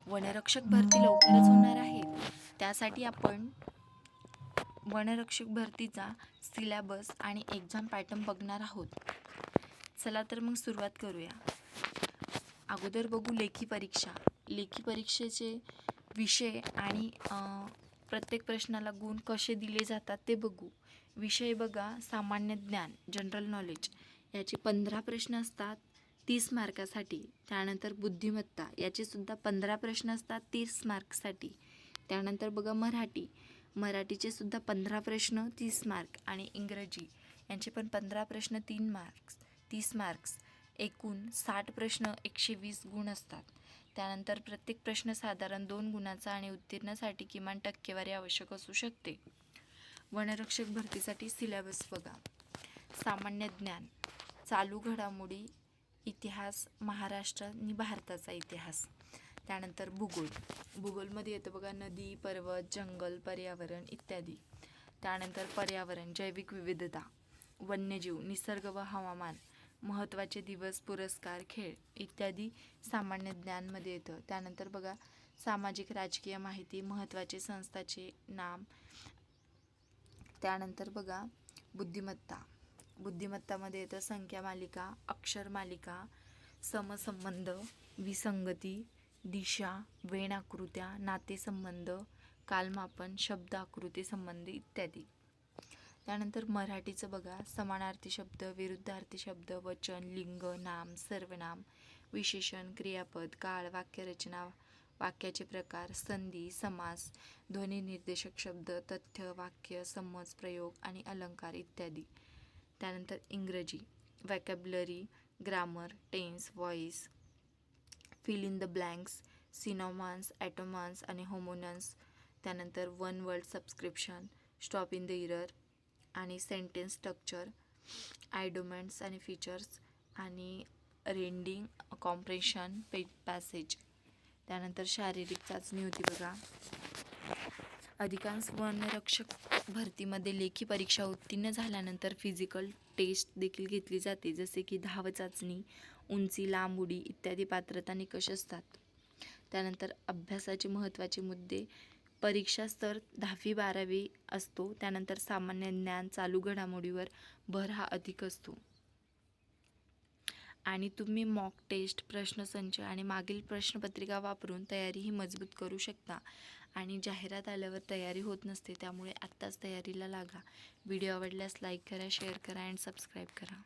वनरक्षक भरती लवकरच होणार आहे, त्यासाठी आपण वनरक्षक भरतीचा सिलेबस आणि एक्झाम पॅटर्न बघणार आहोत. चला तर मग सुरुवात करूया. अगोदर बघू लेखी परीक्षा. लेखी परीक्षेचे विषय आणि प्रत्येक प्रश्नाला गुण कसे दिले जातात ते बघू. विषय बघा, सामान्य ज्ञान जनरल नॉलेज, याचे 15 प्रश्न असतात 30 मार्कासाठी. त्यानंतर बुद्धिमत्ता, याचे सुद्धा 15 प्रश्न असतात 30 मार्कसाठी. त्यानंतर बघा मराठीचे सुद्धा 15 प्रश्न 30 मार्क. आणि इंग्रजी यांचे पण 15 प्रश्न 30 मार्क्स. एकूण 60 प्रश्न 120 गुण असतात. त्यानंतर प्रत्येक प्रश्न साधारण 2 गुणाचा आणि उत्तीर्णासाठी किमान टक्केवारी आवश्यक असू शकते. वनरक्षक भरतीसाठी सिलेबस बघा. सामान्य ज्ञान, चालू घडामोडी, इतिहास, महाराष्ट्र आणि भारताचा इतिहास. त्यानंतर भूगोलमध्ये येतं बघा, नदी, पर्वत, जंगल, पर्यावरण इत्यादी. त्यानंतर पर्यावरण, जैविक विविधता, वन्यजीव, निसर्ग व हवामान, महत्त्वाचे दिवस, पुरस्कार, खेळ इत्यादी सामान्य ज्ञानमध्ये येतं. त्यानंतर बघा, सामाजिक राजकीय माहिती, महत्त्वाचे संस्थाचे नाम. त्यानंतर बघा बुद्धिमत्तामध्ये येतं संख्या मालिका, अक्षर मालिका, समसंबंध, विसंगती, दिशा, वेण आकृत्या, नातेसंबंध, कालमापन, शब्द आकृती संबंध इत्यादी. त्यानंतर मराठीचं बघा, समानार्थी शब्द, विरुद्धार्थी शब्द, वचन, लिंग, नाम, सर्वनाम, विशेषण, क्रियापद, काळ, वाक्यरचना, वाक्याचे प्रकार, संधी, समास, ध्वनिनिर्देशक शब्द, तथ्य, वाक्य, समज, प्रयोग आणि अलंकार इत्यादी. त्यानंतर इंग्रजी, vocabulary, grammar, tense, voice, fill in the blanks, synonyms, antonyms आणि होमोनन्स. त्यानंतर one word subscription, stop in the error आणि सेंटेन्स स्ट्रक्चर, आयडोमेंट्स आणि फीचर्स आणि रेंडिंग, कॉम्प्रेशन, पॅसेज. त्यानंतर शारीरिक चाचणी होती बघा. अधिकांश वनरक्षक भरतीमध्ये लेखी परीक्षा उत्तीर्ण झाल्यानंतर फिजिकल टेस्ट देखील घेतली जाते, जसे की धाव चाचणी, उंची, लांब उडी इत्यादी पात्रता निकष असतात. त्यानंतर अभ्यासाचे महत्त्वाचे मुद्दे, परीक्षा स्तर 10वी-12वी असतो. त्यानंतर सामान्य ज्ञान, चालू घडामोडीवर भर हा अधिक असतो. आणि तुम्ही मॉक टेस्ट, प्रश्नसंच आणि मागील प्रश्नपत्रिका वापरून तयारी ही मजबूत करू शकता. आणि जाहिरात आल्यावर तयारी होत नसते, त्यामुळे आत्ताच तयारीला लागा. व्हिडिओ आवडल्यास लाईक करा, शेअर करा आणि सबस्क्राईब करा.